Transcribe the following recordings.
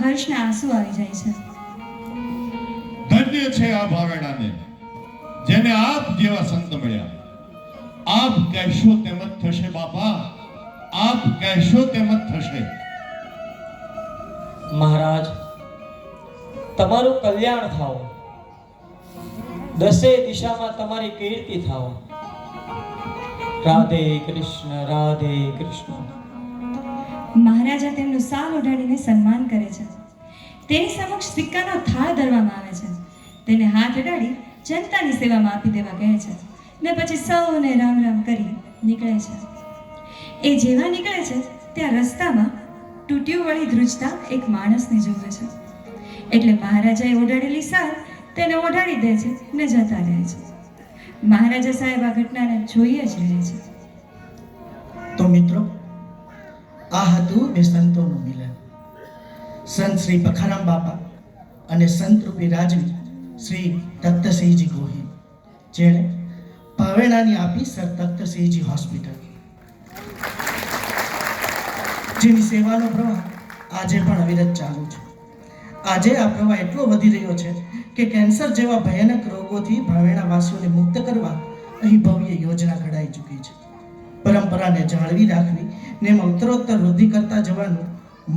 હર્ષના આંસુ આવી જાય છે. ધન્ય છે આ ભાવેણાને, જેને આપ જેવા સંત મળ્યા. આપ કહેશો તેમ જ થશે બાપા, આપ કહેશો તેમ જ થશે. મહારાજ, તમારું કલ્યાણ થાવ, દસે દિશામાં તમારી કીર્તિ થાવ. રાધે કૃષ્ણ, રાધે કૃષ્ણ. મહારાજા તેમનું સાલ ઓઢાડીને સન્માન કરે છે. તેની સમક્ષ સિક્કાનો થાળ ધરવામાં આવે છે. તેને હાથ અડાડી જનતાની સેવામાં આપી દેવા કહે છે ને પછી સૌને રામ રામ કરી નીકળે છે. એ જેવા નીકળે છે ત્યાં રસ્તામાં તૂટ્યું વળી ધ્રુજતા એક માણસને જુએ છે. એટલે મહારાજાએ ઓઢાડેલી સાલ તેને ઓઢાડી દે છે ને જતા રહે છે. મહારાજા સાહેબ આ ઘટનાને જોઈએ જ રહે છે. તો મિત્રો, આ હતું બે સંતોનું મિલન. સંત શ્રી પખારામ બાપા અને સંત રૂપી રાજવી શ્રી તખ્તસિંહજી ગોહિલ, જેણે ભાવેણાની આપી સર તખ્તસિંહજી હોસ્પિટલ, જેની સેવાનો પ્રવાહ આજે પણ અવિરત ચાલુ છે. આજે આ પ્રવાહ એટલો વધી રહ્યો છે કે કેન્સર જેવા ભયાનક રોગોથી ભાવેણાવાસીઓને મુક્ત કરવા અહીં ભવ્ય યોજના ઘડાઈ ચૂકી છે. પરંપરાને જાળવી રાખવી ને એમાં ઉત્તરોત્તર વૃદ્ધિ કરતા જવાનું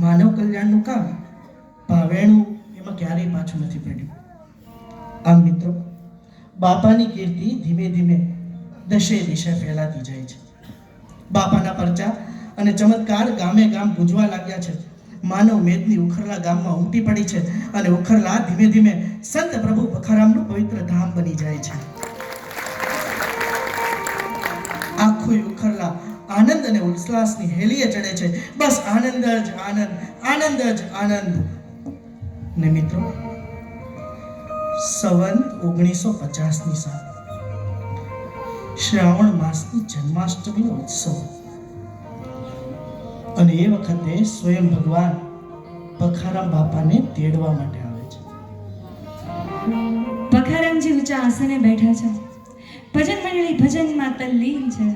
માનવ કલ્યાણનું કામ ભાવેણું એમાં ક્યારેય પાછું નથી પડ્યું. આમ મિત્રો, બાપાની કીર્તિ ધીમે ધીમે દશે દિશે ફેલાતી જાય છે. બાપાના પરચા અને ચમત્કાર ગામે ગામ ગુંજવા લાગ્યા છે. માનવ મેદની ઉખરલા ગામમાં ઉમટી પડી છે અને ઉખરલા ધીમે ધીમે સંત પ્રભુ પખારામનું પવિત્ર ધામ બની જાય છે. આખું ઉખરલા આનંદ અને ઉલ્લાસની હેલીએ ચડે છે. બસ આનંદ જ આનંદ, આનંદ જ આનંદ. ને મિત્રો, સંવત 1950ની સાલ, શ્રાવણ માસની જન્માષ્ટમીનો ઉત્સવ, અને એ વખતે સ્વયં ભગવાન પખારામ બાપાને તેડવા માટે આવે છે. પખારામજી ઊંચા આસને બેઠા છે. ભજન મંડળી ભજનમાં તલ્લીન છે.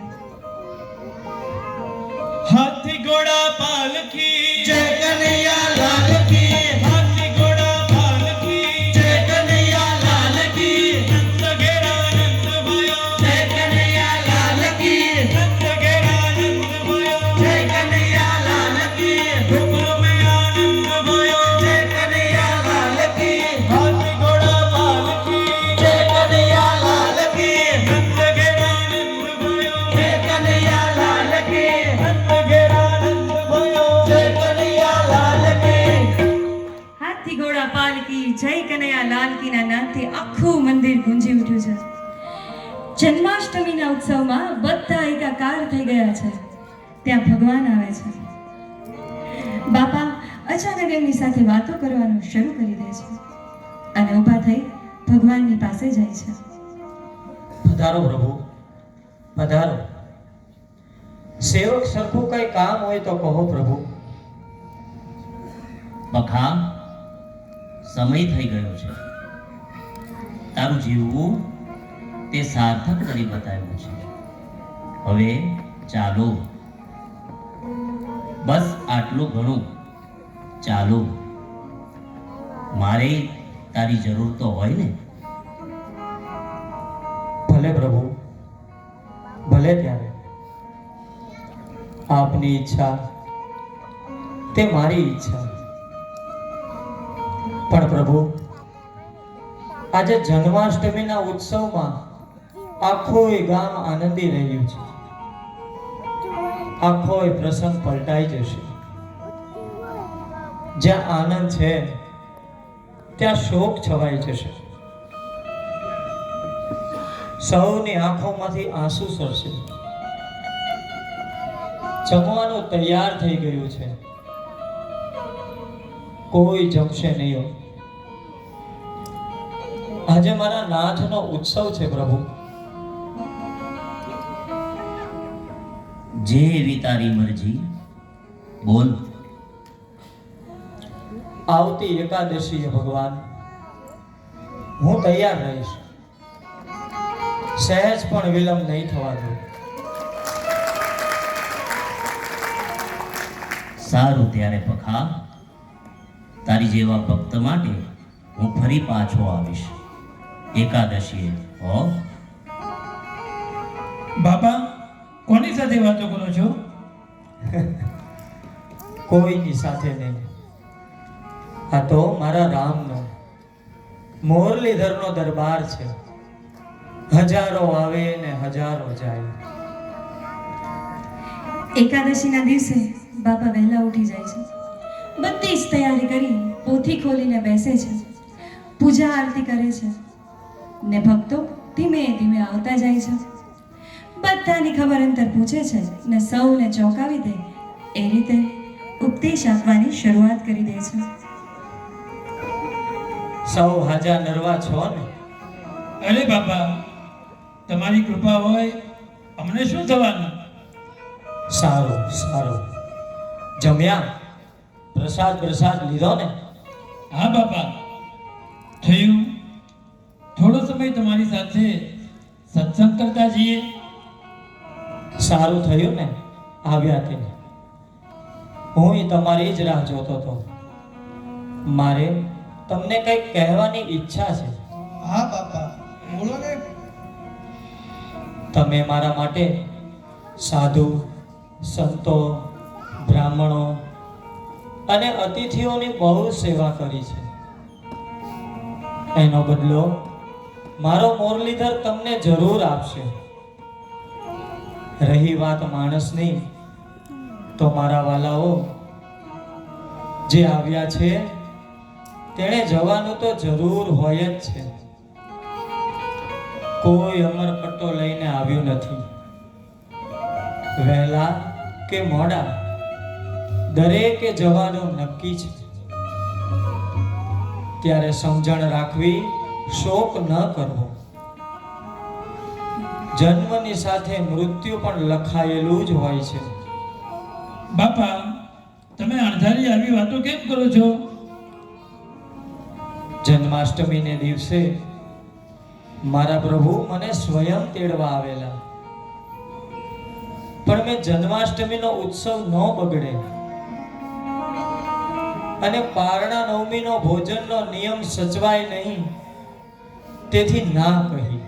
હાથી ઘોડા પાલકી જય કનૈયા લાલ કી, હાથી ઘોડા પાલકી જય કનૈયા લાલ કી, નંદ ઘેરા નંદ ભયો, જય કનૈયા લાલ કી, નંદ ઘેરા નંદ ભયો, જય કનૈયા લાલ કી, ગોકુળ મેં આનંદ ભયો. જય કનૈયા લાલ કી, હાથી ઘોડા પાલકી જય કનૈયા લાલ કી, નંદ ઘેરા નંદ ભયો, જય કનૈયા લાલ કી, નંદ ઘેરા નંદ ભયો. જય કનૈયા લાલ કી. હાથી ઘોડા પાલકી જય કનૈયા લાલકીના નાદથી આખું મંદિર ગુંજી ઉઠ્યું છે. જન્માષ્ટમીના ઉત્સવમાં બધા એકાકાર થઈ ગયા છે. ત્યાં ભગવાન આવે છે. બાપા અચાનક એમની સાથે વાતો કરવાનું શરૂ કરી દે છે અને ઊભા થઈ ભગવાનની પાસે જાય છે. પધારો પ્રભુ, પધારો. સેવક સરખું કઈ કામ હોય તો કહો પ્રભુ. પખા, સમય થઈ ગયો છે. તારું જીવવું તે સાર્થક કરી બતાવ્યું છે. હવે ચાલો, બસ આટલું ઘણું. ચાલો, મારે તારી જરૂર તો હોય ને. ભલે પ્રભુ, ભલે. ત્યારે આપની ઈચ્છા તે મારી ઈચ્છા. પણ પ્રભુ, આજે જન્માષ્ટમીના ઉત્સવમાં આખું ગામ આનંદી રહ્યું છે. આખો પ્રસંગ પલટાઈ જશે. જ્યાં આનંદ છે ત્યાં શોક છવાઈ જશે. સૌની આંખોમાંથી આંસુ સરશે. જમવાનું તૈયાર થઈ ગયું છે. કોઈ જમશે નહીં. આજે મારા નાથનો ઉત્સવ છે પ્રભુ. જે એવી તારી મરજી, બોલ. આવતી એકાદશીએ ભગવાન હું તૈયાર રહીશ. સહેજ પણ વિલંબ નહીં થવા દો. સારું ત્યારે પખા, તારી જેવા ભક્ત માટે હું ફરી પાછો આવીશ એકાદશીએ. હો બાપા, કોની સાથે વાતો કરો છો? કોઈની સાથે નહીં. આ તો મારા રામનો મુરલીધરનો દરબાર છે. હજારો આવે ને હજારો જાય. એકાદશીના દિવસે બાપા વહેલા ઉઠી જાય છે. બધી જ તૈયારી કરી પોથી ખોલીને બેસે છે. પૂજા આરતી કરે છે ને ભક્તો ધીમે ધીમે આવતા જાય છે. બધાની ખબર અંતર પૂછે છે ને સૌને ચોંકાવી દે એ રીતે ઉપદેશ આપવાની શરૂઆત કરી દે છે. સૌ હાજા નરવા છો ને? અરે બાપા, તમારી કૃપા હોય અમને શું થવાનું? સારું સારું. જમ્યા? પ્રસાદ લીધો ને? હા બાપા, થયું. થોડો સમય તમારી સાથે સત્સંગ કરતા જઈએ. સારું થયું ને આવ્યા તે. હું તમારી જ રાહ જોતો હતો. મારે તમને કંઈક કહેવાની ઈચ્છા છે. હા બાપા, બોલો ને. તમે મારા માટે સાધુ, સંતો, બ્રાહ્મણો અને અતિથિઓની બહુ સેવા કરી છે. એનો બદલો મારો મુરલીધર તમને જરૂર આપશે. રહી વાત માણસની, તો મારા વાલાઓ જે આવ્યા છે તેણે જવાનું તો જરૂર હોય જ છે. કોઈ અમરપટ્ટો લઈને આવ્યું નથી. વહેલા કે મોડા દરેકે જવાનું નક્કી છે. ત્યારે સમજણ રાખવી, શોક ન કરવો. જન્મની સાથે મૃત્યુ પણ લખાયેલું જ હોય છે. બાપા, તમે અણધારી આવી વાતો કેમ કરો છો? જન્માષ્ટમીને દિવસે મારા પ્રભુ મને સ્વયં તેડવા આવેલા. પણ મેં જન્માષ્ટમીનો ઉત્સવ ન બગડે અને પારણા નવમીનો ભોજનનો નિયમ સચવાય નહીં તેથી ના કહી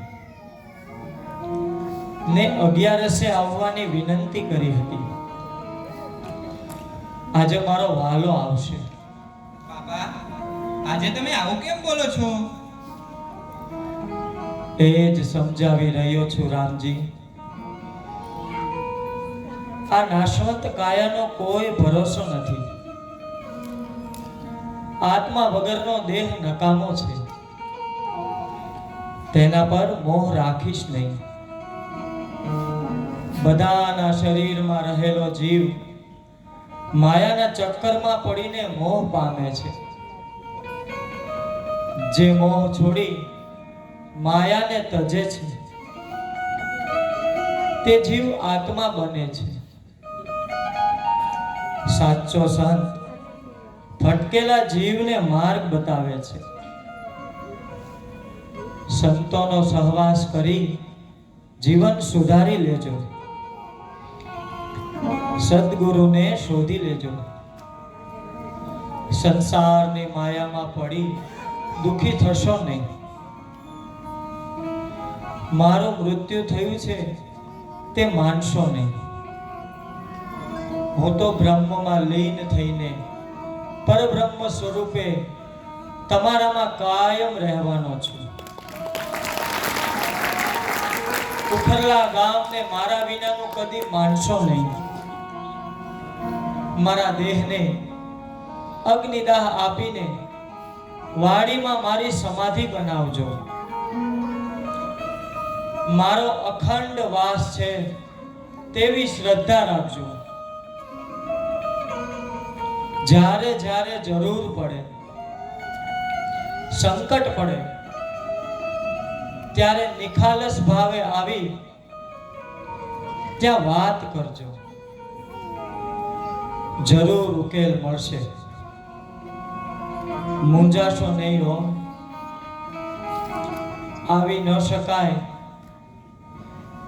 ને 11 આવવાની વિનંતી કરી હતી. આજે મારો વાલો આવશે. બાબા, આજે તમે આવું કેમ બોલો છો? એ જ સમજાવી રહ્યો છું રામજી. આ નાશવંત કાયાનો કોઈ ભરોસો નથી. આત્મા વગરનો દેહ નકામો છે. તેના પર મોહ રાખીશ નહીં. બધાના શરીરમાં રહેલો જીવ માયાના ચક્કરમાં પડીને મોહ પામે છે. જે મોહ છોડી માયાને તજે છે તે જીવ આત્મા બને છે. સાચો સંત ભટકેલા જીવને માર્ગ બતાવે છે. સંતોનો સહવાસ કરી જીવન સુધારી લેજો. સદગુરુને શોધી લેજો. સંસારની માયામાં પડી દુખી થશો નહીં. મારું મૃત્યુ થયું છે તે માનશો નહીં. હું તો બ્રહ્મમાં લીન થઈને પરબ્રહ્મ સ્વરૂપે તમારામાં કાયમ રહેવાનો છું. ઉખરલા ગામને મારા વિનાનું કદી માનશો નહીં. મારા દેહને અગ્નિદાહ આપીને વાડીમાં મારી સમાધિ બનાવજો. મારો અખંડ વાસ છે તેવી શ્રદ્ધા રાખજો. જ્યારે જ્યારે જરૂર પડે, સંકટ પડે ત્યારે નિખાલસ ભાવે આવી ત્યાં વાત કરજો. જરૂર ઉકેલ મળશે. મૂંઝાશો નહીં હો. આવી ન શકાય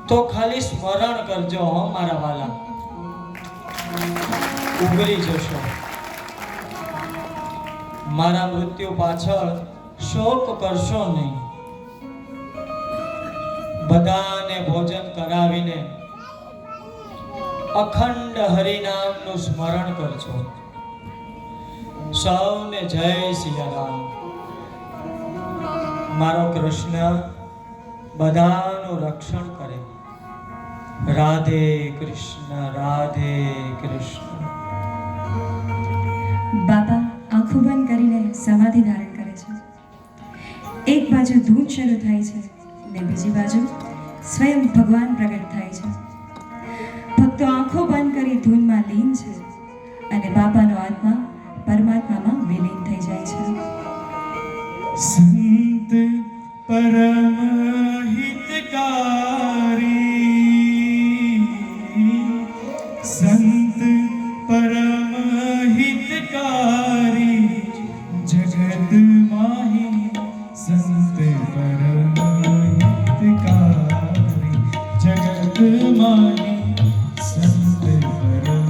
તો ખાલી સ્મરણ કરજો હો મારા વાલા. ઉગરી જશો. મારા મૃત્યુ પાછળ શોક કરશો નહીં. બધાને ભોજન કરાવીને અખંડ હરિનામનું સ્મરણ કરજો. સૌને જય સિયારામ. મારો કૃષ્ણ બધાનું રક્ષણ કરે. રાધે કૃષ્ણ, રાધે કૃષ્ણ. બાપા આંખો બંધ કરીને સમાધિ ધારણ કરે છે. એક બાજુ ધૂન શરૂ થાય છે ને બીજી બાજુ સ્વયં ભગવાન પ્રગટ થાય છે. ભક્તો આંખો બંધ કરી ધૂનમાં લીન છે અને બાપાનો આત્મા પરમાત્મામાં વિલીન થઈ જાય છે. સંત પરમ હિતકારી, સંત પરમ હિતકારી, જગત માહી સંત પરમ હિતકારી, જગત માહી સંત પરમ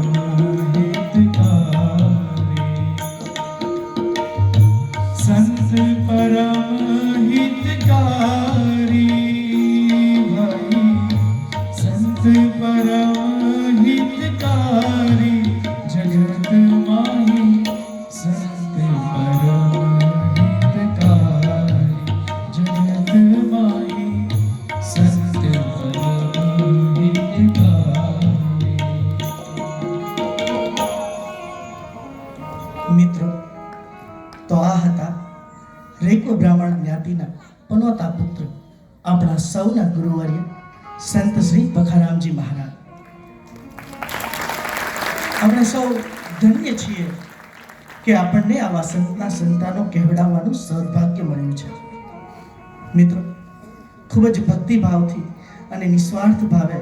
હિતકારી, સંત પરમ હિતકારી ભાઈ, સંત પરમ હિતકારી, જગત માહી સંત પરમ હિતકારી, જગત માહી સંત પરમ હિતકારી. મિત્રો, તો આ હતા રેકો બ્રાહ્મણ જ્ઞાતિના પનોતા પુત્ર આપણા સૌના ગુરુવર્ય સંત શ્રી બખારામજી મહારાજ. આપણે સૌ ધન્ય છીએ કે આપણને આવા સંતના સંતાનો કહેવડાવવાનું સૌભાગ્ય મળ્યું છે. મિત્રો, ખૂબ જ ભક્તિભાવથી અને નિસ્વાર્થ ભાવે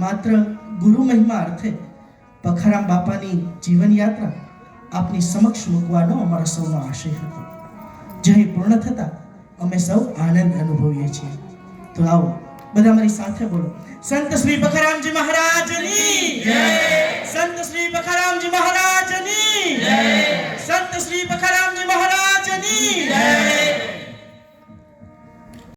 માત્ર ગુરુ મહિમા અર્થે બખારામ બાપાની જીવનયાત્રા આપની સમક્ષ મૂકવાનો અમારો સૌનો આશય હતો. જે પૂર્ણ થતા અમે સૌ આનંદ અનુભવીએ છીએ. તો આવો બધા મારી સાથે બોલો, સંત શ્રી બખારામજી મહારાજની જય, સંત શ્રી બખારામજી મહારાજની જય, સંત શ્રી બખારામ